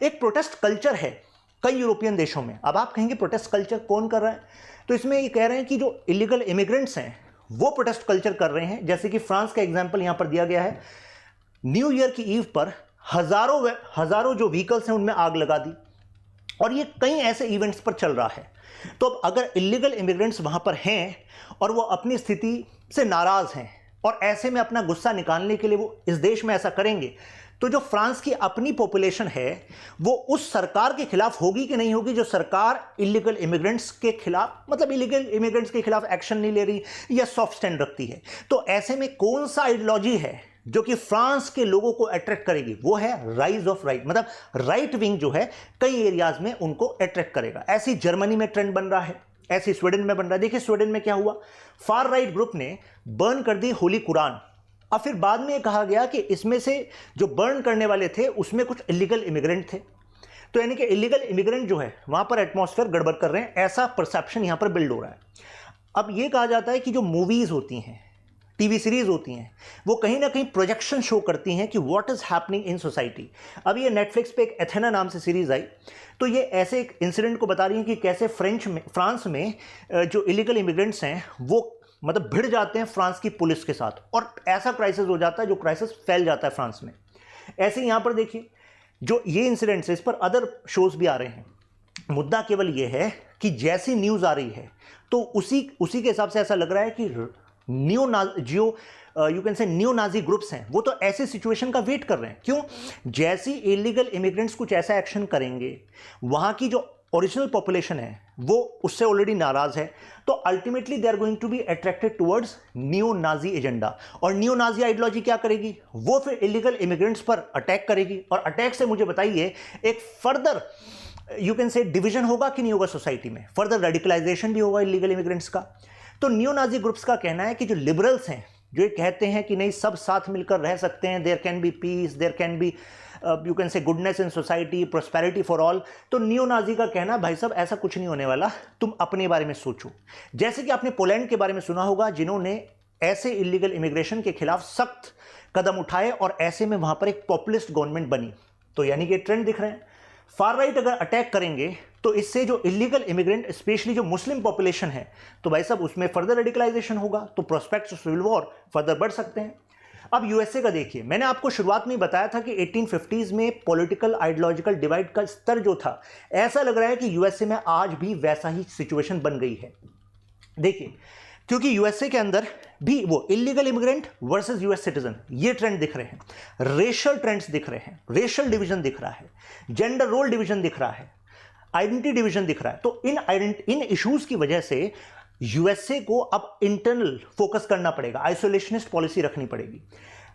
एक प्रोटेस्ट कल्चर है कई यूरोपियन देशों में। अब आप कहेंगे प्रोटेस्ट कल्चर कौन कर रहा है? तो इसमें ये कह रहे हैं कि जो इलीगल इमिग्रेंट्स हैं वो प्रोटेस्ट कल्चर कर रहे हैं। जैसे कि फ्रांस का एग्जाम्पल यहां पर दिया गया है। न्यू ईयर की ईव पर हजारों जो व्हीकल्स हैं उनमें आग लगा दी, और ये कई ऐसे इवेंट्स पर चल रहा है। तो अब अगर इलीगल इमिग्रेंट्स वहां पर हैं और वो अपनी स्थिति से नाराज हैं और ऐसे में अपना गुस्सा निकालने के लिए वो इस देश में ऐसा करेंगे, तो जो फ्रांस की अपनी पॉपुलेशन है वो उस सरकार के खिलाफ होगी कि नहीं होगी जो सरकार इलीगल इमिग्रेंट्स के खिलाफ, मतलब इलीगल इमिग्रेंट्स के खिलाफ एक्शन नहीं ले रही या सॉफ्ट स्टैंड रखती है। तो ऐसे में कौन सा आइडियोलॉजी है जो कि फ्रांस के लोगों को अट्रैक्ट करेगी? वो है राइज ऑफ राइट, मतलब राइट विंग जो है कई एरियाज में उनको अट्रैक्ट करेगा। ऐसी जर्मनी में ट्रेंड बन रहा है, ऐसे स्वीडन में बन रहा है। देखिए स्वीडन में क्या हुआ, फार राइट ग्रुप ने बर्न कर दी होली कुरान। अब फिर बाद में कहा गया कि इसमें से जो बर्न करने वाले थे उसमें कुछ इलीगल इमिग्रेंट थे। तो यानी कि इलीगल इमिग्रेंट जो है वहां पर एटमॉस्फेयर गड़बड़ कर रहे हैं, ऐसा परसेप्शन यहां पर बिल्ड हो रहा है। अब यह कहा जाता है कि जो मूवीज होती हैं, टीवी सीरीज होती हैं, वो कहीं ना कहीं प्रोजेक्शन शो करती हैं कि what is happening in society. अब ये नेटफ्लिक्स पे एक एथेना नाम से सीरीज आई, तो ये ऐसे एक इंसिडेंट को बता रही है कि कैसे फ्रांस में जो इलीगल इमिग्रेंट्स हैं वो मतलब भिड़ जाते हैं फ्रांस की पुलिस के साथ, और ऐसा क्राइसिस हो जाता है जो क्राइसिस फैल जाता है फ्रांस में। ऐसे ही यहाँ पर देखिए जो ये इंसिडेंट्स है, इस पर अदर शोज भी आ रहे हैं। मुद्दा केवल ये है कि जैसी न्यूज़ आ रही है तो उसी के हिसाब से ऐसा लग रहा है कि न्यू नाजी ग्रुप्स हैं वो तो ऐसे सिचुएशन का वेट कर रहे हैं। क्यों? जैसी इलीगल इमिग्रेंट्स कुछ ऐसा एक्शन करेंगे, वहाँ की जो ओरिजिनल पॉपुलेशन है वो उससे ऑलरेडी नाराज है, तो ultimately they are going to be attracted towards new Nazi agenda. और न्यू नाजी आइडियोलॉजी क्या करेगी? वो फिर इलीगल इमिग्रेंट्स पर अटैक करेगी, और अटैक से मुझे बताइए एक फर्दर यू कैन से डिवीजन होगा कि नहीं होगा सोसाइटी में, फर्दर रेडिकलाइजेशन भी होगा इलीगल इमिग्रेंट्स का। तो न्यू नाजी ग्रुप्स का कहना है कि जो लिबरल्स हैं जो ये कहते हैं कि नहीं सब साथ मिलकर रह सकते हैं, there can be peace, there can be you can say goodness in society, prosperity for all, तो नियो नाजी का कहना भाई साहब ऐसा कुछ नहीं होने वाला, तुम अपने बारे में सोचो। जैसे कि आपने पोलैंड के बारे में सुना होगा जिन्होंने ऐसे इलीगल इमिग्रेशन के खिलाफ सख्त कदम उठाए और ऐसे में वहां पर एक पॉपुलिस्ट गवर्नमेंट बनी। तो यानी कि ट्रेंड दिख रहे हैं, फार राइट अगर अटैक करेंगे तो इससे जो इलीगल इमिग्रेंट स्पेशली जो मुस्लिम पॉपुलेशन है तो भाई साहब उसमें फर्दर रेडिकलाइजेशन होगा, तो prospects of civil war further बढ़ सकते हैं। अब यूएसए का देखिए, मैंने आपको शुरुआत में बताया था कि 1850s में पॉलिटिकल आइडियोलॉजिकल डिवाइड का स्तर जो था, ऐसा लग रहा है कि यूएसए में आज भी वैसा ही सिचुएशन बन गई है। देखिए, क्योंकि यूएसए के अंदर भी वो illegal immigrant versus US citizen, ये ट्रेंड दिख रहे हैं, रेशियल ट्रेंड्स दिख रहे हैं, रेशियल डिवीजन दिख रहा है, जेंडर रोल डिवीजन दिख रहा है, आइडेंटिटी डिवीजन दिख रहा है। तो इन इश्यूज की वजह से यूएसए को अब इंटरनल फोकस करना पड़ेगा, आइसोलेशनिस्ट पॉलिसी रखनी पड़ेगी।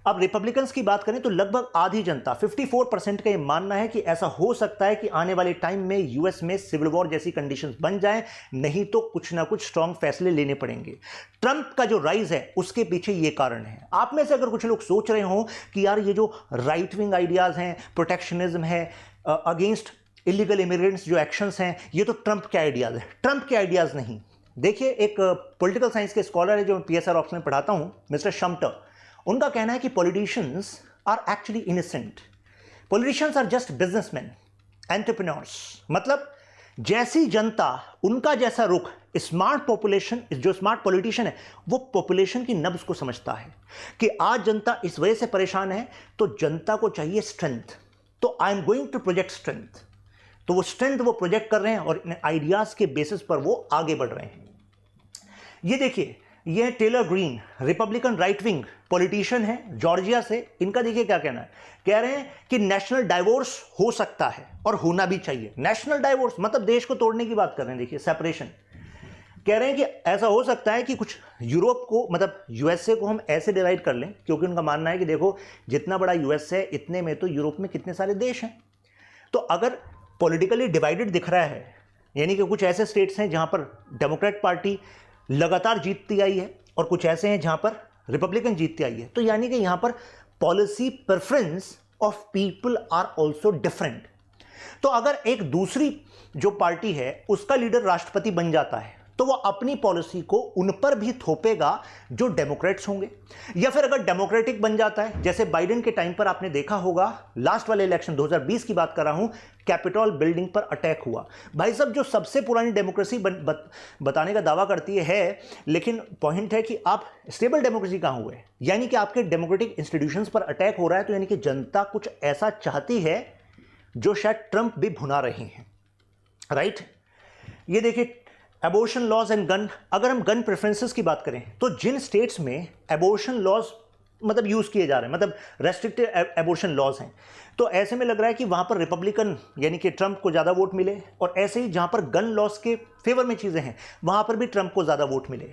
अब रिपब्लिकन्स की बात करें तो लगभग आधी जनता 54% का ये मानना है कि ऐसा हो सकता है कि आने वाले टाइम में यूएस में सिविल वॉर जैसी कंडीशंस बन जाए, नहीं तो कुछ ना कुछ स्ट्रांग फैसले लेने पड़ेंगे। ट्रंप का जो राइज है उसके पीछे ये कारण है। आप में से अगर कुछ लोग सोच रहे हो कि यार ये जो राइट विंग आइडियाज हैं, प्रोटेक्शनिज्म है, अगेंस्ट इलीगल इमिग्रेंट्स जो एक्शंस हैं, ये तो ट्रंप के आइडियाज हैं। ट्रंप के आइडियाज नहीं। देखिए, एक पॉलिटिकल साइंस के स्कॉलर है जो पीएसआर ऑप्शन में पढ़ाता हूं, मिस्टर शम्टर, उनका कहना है कि politicians are actually innocent, politicians are just businessmen, entrepreneurs. मतलब जैसी जनता, उनका जैसा रुख, स्मार्ट पॉपुलेशन, जो स्मार्ट पॉलिटिशियन है वो पॉपुलेशन की नब्ज को समझता है कि आज जनता इस वजह से परेशान है, तो जनता को चाहिए स्ट्रेंथ, तो I am going to project strength. तो वो स्ट्रेंथ वो प्रोजेक्ट कर रहे हैं और इन आइडियाज के बेसिस पर वो आगे बढ़ रहे हैं। ये देखिए, ये Taylor Greene, Republican right wing politician है जॉर्जिया से। इनका देखिए क्या कहना है, कह रहे हैं कि नेशनल डाइवोर्स हो सकता है और होना भी चाहिए। नेशनल डाइवोर्स मतलब देश को तोड़ने की बात कर रहे हैं। देखिए, सेपरेशन कह रहे हैं कि ऐसा हो सकता है कि कुछ यूरोप को, मतलब यूएसए को हम ऐसे डिवाइड कर लें, क्योंकि उनका मानना है कि देखो जितना बड़ा यूएस है इतने में तो यूरोप में कितने सारे देश हैं। तो अगर पॉलिटिकली डिवाइडेड दिख रहा है, यानी कि कुछ ऐसे स्टेट्स हैं जहां पर डेमोक्रेट पार्टी लगातार जीतती आई है और कुछ ऐसे हैं जहां पर रिपब्लिकन जीतती आई है, तो यानी कि यहां पर policy preference of people are also different. तो अगर एक दूसरी जो पार्टी है उसका लीडर राष्ट्रपति बन जाता है, तो वो अपनी पॉलिसी को उन पर भी थोपेगा जो डेमोक्रेट्स होंगे। या फिर अगर डेमोक्रेटिक बन जाता है, जैसे बाइडेन के टाइम पर आपने देखा होगा, लास्ट वाले इलेक्शन 2020 की बात कर रहा हूं, कैपिटॉल बिल्डिंग पर अटैक हुआ। भाई साहब, जो सबसे पुरानी डेमोक्रेसी बताने का दावा करती है, लेकिन पॉइंट है कि आप स्टेबल डेमोक्रेसी कहां हुए, यानी कि आपके डेमोक्रेटिक इंस्टीट्यूशंस पर अटैक हो रहा है, तो यानी कि जनता कुछ ऐसा चाहती है जो शायद ट्रंप भी भुना रहे हैं, राइट। ये देखिए, एबॉर्शन लॉज एंड गन, अगर हम गन प्रेफरेंसेस की बात करें तो जिन स्टेट्स में एबॉर्शन लॉज मतलब यूज किए जा रहे हैं, मतलब रेस्ट्रिक्टेड एबॉर्शन लॉज हैं, तो ऐसे में लग रहा है कि वहां पर रिपब्लिकन यानी कि ट्रंप को ज़्यादा वोट मिले, और ऐसे ही जहां पर गन लॉज के फेवर में चीज़ें हैं वहां पर भी ट्रंप को ज़्यादा वोट मिले,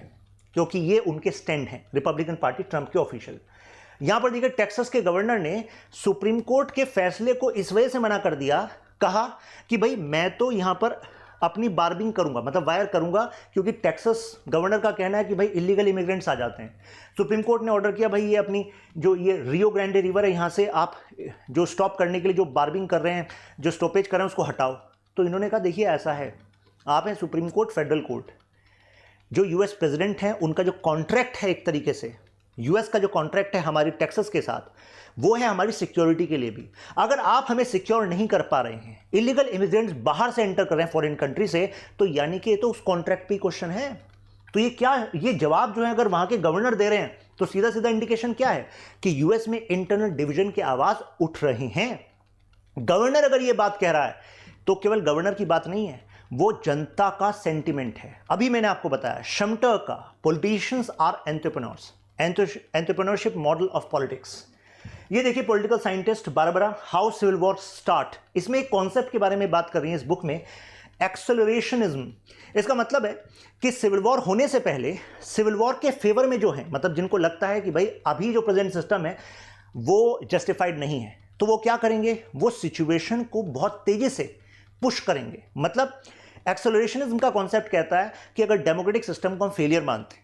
क्योंकि ये उनके स्टैंड हैं, रिपब्लिकन पार्टी, ट्रंप के ऑफिशियल। यहां पर देखिए, टेक्सास के गवर्नर ने सुप्रीम कोर्ट के फैसले को इस वजह से मना कर दिया, कहा कि भाई मैं तो यहां पर अपनी बार्बिंग करूंगा, मतलब वायर करूंगा, क्योंकि टेक्सास गवर्नर का कहना है कि भाई इलीगल इमिग्रेंट्स आ जाते हैं। सुप्रीम कोर्ट ने ऑर्डर किया, भाई ये अपनी जो ये रियो ग्रांडे रिवर है, यहाँ से आप जो स्टॉप करने के लिए जो बार्बिंग कर रहे हैं, जो स्टॉपेज कर रहे हैं, उसको हटाओ। तो इन्होंने कहा देखिए ऐसा है, आप हैं सुप्रीम कोर्ट, फेडरल कोर्ट, जो यूएस प्रेसिडेंट हैं उनका जो कॉन्ट्रैक्ट है, एक तरीके से यूएस का जो कॉन्ट्रैक्ट है हमारी टेक्सास के साथ, वो है हमारी सिक्योरिटी के लिए भी। अगर आप हमें सिक्योर नहीं कर पा रहे हैं, इलीगल इमिग्रेंट्स बाहर से एंटर कर रहे हैं फॉरेन कंट्री से, तो यानी कि ये तो उस कॉन्ट्रैक्ट पे क्वेश्चन है। तो ये क्या, ये जवाब जो है अगर वहां के गवर्नर दे रहे हैं, तो सीधा सीधा इंडिकेशन क्या है कि यूएस में इंटरनल डिवीजन की आवाज उठ रही है। गवर्नर अगर ये बात कह रहा है तो केवल गवर्नर की बात नहीं है, वो जनता का सेंटिमेंट है। अभी मैंने आपको बताया शम्टर का, politicians are entrepreneurs, entrepreneurship model of politics. ये देखिए, political scientist Barbara how civil war start, इसमें एक कॉन्सेप्ट के बारे में बात कर रही है इस बुक में, एक्सेलरेशनिज्म। इसका मतलब है कि सिविल वॉर होने से पहले सिविल वॉर के फेवर में जो है, मतलब जिनको लगता है कि भाई अभी जो प्रेजेंट सिस्टम है वो जस्टिफाइड नहीं है, तो वो क्या करेंगे, वो सिचुएशन को बहुत तेजी से पुश करेंगे। मतलब एक्सेलरेशनिज्म का कॉन्सेप्ट कहता है कि अगर डेमोक्रेटिक सिस्टम को हम फेलियर मानते हैं,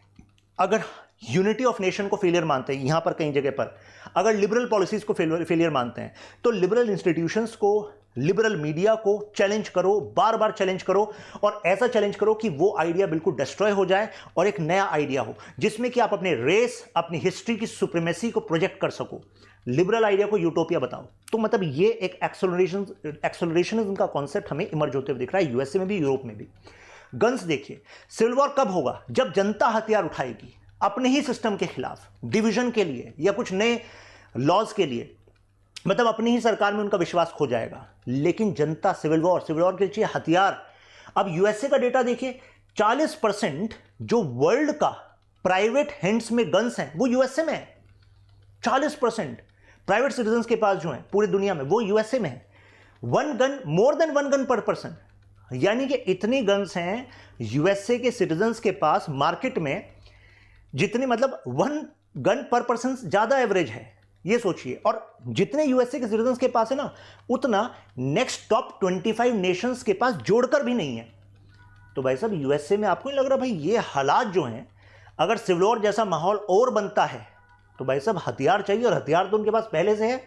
अगर यूनिटी ऑफ नेशन को फेलियर मानते हैं, यहां पर कई जगह पर अगर लिबरल पॉलिसीज को फेलियर मानते हैं, तो लिबरल इंस्टीट्यूशंस को, लिबरल मीडिया को चैलेंज करो, बार बार चैलेंज करो, और ऐसा चैलेंज करो कि वो आइडिया बिल्कुल डिस्ट्रॉय हो जाए और एक नया आइडिया हो जिसमें कि आप अपने रेस, अपनी हिस्ट्री की सुप्रीमेसी को प्रोजेक्ट कर सको। लिबरल आइडिया को यूटोपिया बताओ। तो मतलब ये एक एक्सेलरेशनिज्म का कॉन्सेप्ट हमें इमर्ज होते हुए दिख रहा है, यूएसए में भी, यूरोप में भी। गन्स देखिए, सिविल वॉर कब होगा, जब जनता हथियार उठाएगी। अपने ही सिस्टम के खिलाफ, डिवीजन के लिए या कुछ नए लॉज के लिए, मतलब अपनी ही सरकार में उनका विश्वास खो जाएगा। लेकिन जनता सिविल वॉर के लिए हथियार। अब यूएसए का डेटा देखिए, 40% जो वर्ल्ड का प्राइवेट हैंड्स में गन्स हैं वो यूएसए में है। 40% प्राइवेट सिटीजन्स के पास जो है पूरी दुनिया में वो यूएसए में है। One gun, more than one gun पर पर्सन, यानी कि इतनी गन्स हैं यूएसए के सिटीजन्स के पास मार्केट में, जितनी मतलब वन गन पर पर्सन ज्यादा एवरेज है, ये सोचिए। और जितने यूएसए के सिटीजन्स के पास है ना, उतना नेक्स्ट टॉप 25 नेशंस के पास जोड़कर भी नहीं है। तो भाई साहब यूएसए में आपको नहीं लग रहा भाई ये हालात जो हैं, अगर सिविल वॉर जैसा माहौल और बनता है तो भाई साहब हथियार चाहिए, और हथियार तो उनके पास पहले से है।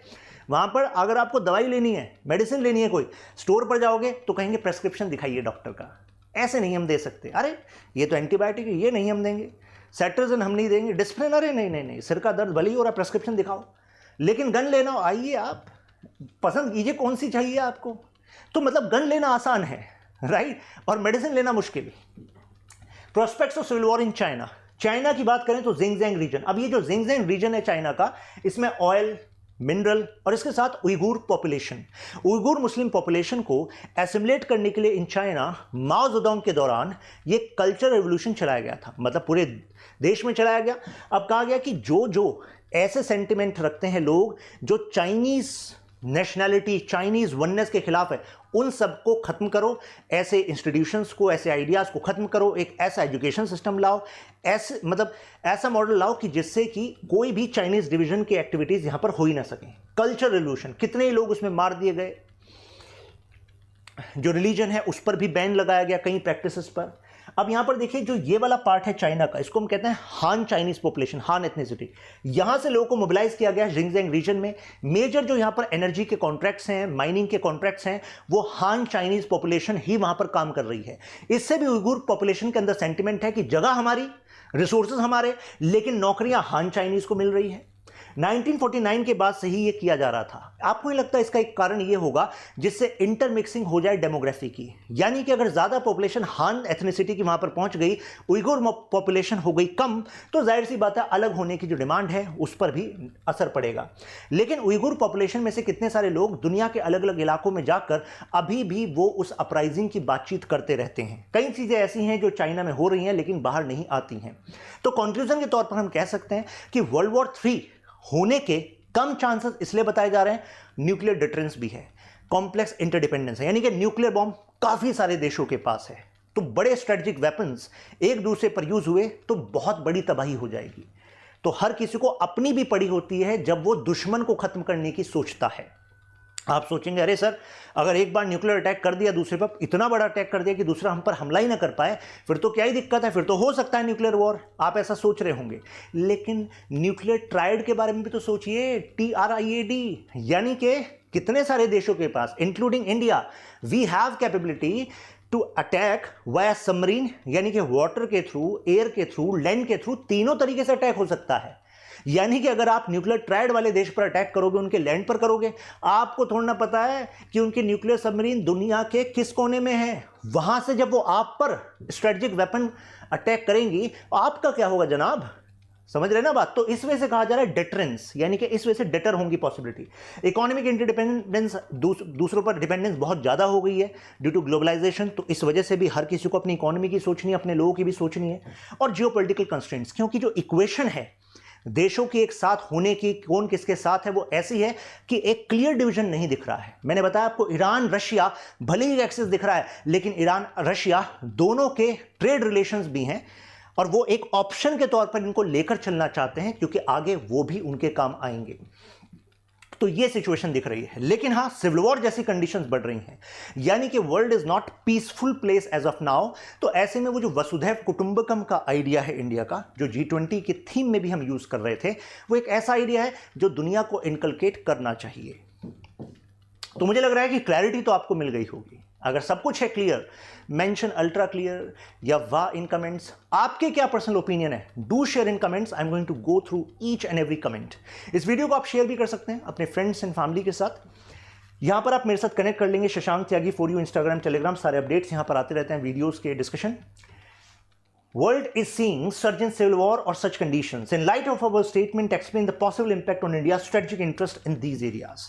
वहां पर अगर आपको दवाई लेनी है, मेडिसिन लेनी है, कोई स्टोर पर जाओगे तो कहेंगे प्रेस्क्रिप्शन दिखाइए डॉक्टर का, ऐसे नहीं हम दे सकते, अरे ये तो एंटीबायोटिक है, ये नहीं हम देंगे, सेट्राजिन हम नहीं देंगे, डिस्प्रिन, अरे नहीं, सिर का दर्द भले ही हो रहा, प्रेस्क्रिप्शन दिखाओ। लेकिन गन लेना हो, आइए आप पसंद कीजिए कौन सी चाहिए आपको। तो मतलब गन लेना आसान है, राइट, और मेडिसिन लेना मुश्किल। Prospects of civil war in China. China की बात करें तो जिंगजेंग रीजन। अब ये जो जिंगजेंग रीजन है चाइना का, इसमें ऑयल, मिनरल और इसके साथ Uyghur population, Uyghur Muslim population को एसिमुलेट करने के लिए इन चाइना माओ ज़ेडोंग के दौरान ये कल्चर रेवोल्यूशन चलाया गया था, मतलब पूरे देश में चलाया गया। अब कहा गया कि जो जो ऐसे सेंटिमेंट रखते हैं लोग जो चाइनीज नेशनैलिटी, चाइनीज वननेस के खिलाफ है, उन सबको खत्म करो, ऐसे इंस्टीट्यूशंस को, ऐसे आइडियाज को खत्म करो, एक ऐसा एजुकेशन सिस्टम लाओ, ऐसे मतलब ऐसा मॉडल लाओ कि जिससे कि कोई भी चाइनीज डिवीजन की एक्टिविटीज यहां पर हो ही ना सके। कल्चर रेवोल्यूशन, कितने ही लोग उसमें मार दिए गए। जो रिलीजन है उस पर भी बैन लगाया गया कई प्रैक्टिसेस पर। अब यहां पर देखिए जो ये वाला पार्ट है चाइना का, इसको हम कहते हैं हान चाइनीज पॉपुलेशन, हान एथनिसिटी। यहां से लोगों को मोबिलाइज किया गया जिंगजेंग रीजन में। मेजर जो यहां पर एनर्जी के कॉन्ट्रैक्ट्स हैं, माइनिंग के कॉन्ट्रैक्ट्स हैं, वो हान चाइनीज पॉपुलेशन ही वहां पर काम कर रही है। इससे भी उइगुर पॉपुलेशन के अंदर सेंटिमेंट है कि जगह हमारी, रिसोर्सेज हमारे, लेकिन नौकरियां हान चाइनीज को मिल रही है। 1949 के बाद से ही ये किया जा रहा था। आपको नहीं लगता इसका एक कारण ये होगा जिससे इंटरमिक्सिंग हो जाए डेमोग्राफी की, यानी कि अगर ज्यादा पॉपुलेशन हान एथनिसिटी की वहां पर पहुंच गई, उइगुर पॉपुलेशन हो गई कम, तो जाहिर सी बात है अलग होने की जो डिमांड है उस पर भी असर पड़ेगा। लेकिन उइगुर पॉपुलेशन में से कितने सारे लोग दुनिया के अलग अलग इलाकों में जाकर अभी भी वो उस अपराइजिंग की बातचीत करते रहते हैं। कई चीजें ऐसी हैं जो चाइना में हो रही हैं लेकिन बाहर नहीं आती हैं। तो कंक्लूजन के तौर पर हम कह सकते हैं कि वर्ल्ड वॉर 3 होने के कम चांसेस इसलिए बताए जा रहे हैं, न्यूक्लियर डिटरेंस भी है, कॉम्प्लेक्स इंटरडिपेंडेंस है, यानी कि न्यूक्लियर बॉम्ब काफी सारे देशों के पास है, तो बड़े स्ट्रेटेजिक वेपन्स एक दूसरे पर यूज हुए तो बहुत बड़ी तबाही हो जाएगी। तो हर किसी को अपनी भी पड़ी होती है जब वो दुश्मन को खत्म करने की सोचता है। आप सोचेंगे अरे सर अगर एक बार न्यूक्लियर अटैक कर दिया दूसरे पर, इतना बड़ा अटैक कर दिया कि दूसरा हम पर हमला ही ना कर पाए, फिर तो क्या ही दिक्कत है, फिर तो हो सकता है न्यूक्लियर वॉर। आप ऐसा सोच रहे होंगे, लेकिन न्यूक्लियर ट्राइड के बारे में भी तो सोचिए, TRIAD, यानी कि कितने सारे देशों के पास including India, we have capability to attack via submarine, यानी कि वाटर के थ्रू, एयर के थ्रू, लैंड के थ्रू, तीनों तरीके से अटैक हो सकता है। यानी कि अगर आप न्यूक्लियर ट्रायड वाले देश पर अटैक करोगे, उनके लैंड पर करोगे, आपको थोड़ा ना पता है कि उनके न्यूक्लियर सबमरीन दुनिया के किस कोने में है। वहां से जब वो आप पर स्ट्रेटेजिक वेपन अटैक करेंगी, आपका क्या होगा जनाब, समझ रहे ना बात। तो इस वजह से कहा जा रहा है डिटरेंस, यानी कि इस वजह से डिटर होंगी पॉसिबिलिटी। इकोनॉमिक इंटरडिपेंडेंस, दूसरों पर डिपेंडेंस बहुत ज़्यादा हो गई है ड्यू टू ग्लोबलाइजेशन, तो इस वजह से भी हर किसी को अपनी इकोनॉमी की सोचनी है, अपने लोगों की भी सोचनी है। और जियोपॉलिटिकल कंस्ट्रेंट्स, क्योंकि जो इक्वेशन है देशों की एक साथ होने की, कौन किसके साथ है, वो ऐसी है कि एक क्लियर डिवीजन नहीं दिख रहा है। मैंने बताया आपको ईरान रशिया भले ही एक्सेस दिख रहा है, लेकिन ईरान रशिया दोनों के ट्रेड रिलेशंस भी हैं और वो एक ऑप्शन के तौर पर इनको लेकर चलना चाहते हैं क्योंकि आगे वो भी उनके काम आएंगे। तो ये सिचुएशन दिख रही है। लेकिन हाँ, सिविल वॉर जैसी कंडीशंस बढ़ रही हैं, यानी कि world is not peaceful place as of now. तो ऐसे में वो जो वसुधैव कुटुंबकम का आइडिया है इंडिया का, जो G20 के थीम में भी हम यूज कर रहे थे, वो एक ऐसा आइडिया है जो दुनिया को इनकलकेट करना चाहिए। तो मुझे लग रहा है कि क्लैरिटी तो आपको मिल गई होगी। अगर सब कुछ है क्लियर, मेंशन अल्ट्रा क्लियर या वाह इन कमेंट्स। आपके क्या पर्सनल ओपिनियन है, do share in comments. I am going to go through each and every comment. इस वीडियो को आप शेयर भी कर सकते हैं अपने फ्रेंड्स एंड फैमिली के साथ। यहां पर आप मेरे साथ कनेक्ट कर लेंगे, Shashank Tyagi for you, Instagram, Telegram, सारे अपडेट्स यहां पर आते रहते हैं, वीडियोस के discussion. World is seeing surge in civil war or such conditions. In light of our statement, explain the possible impact on India's strategic interest in these areas.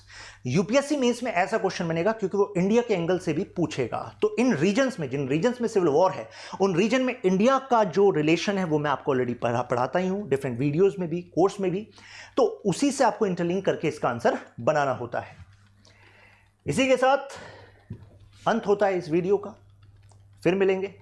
UPSC mains में ऐसा क्वेश्चन बनेगा क्योंकि वो इंडिया के एंगल से भी पूछेगा। तो इन रीजन्स में, जिन रीजन्स में सिविल वॉर है, उन रीजन में इंडिया का जो रिलेशन है वो मैं आपको ऑलरेडी पढ़ाता ही हूँ, डिफरेंट वीडियोज में भी, कोर्स में भी। तो उसी से आपको इंटरलिंक करके इसका आंसर बनाना होता है। इसी के साथ अंत होता है इस वीडियो का। फिर मिलेंगे।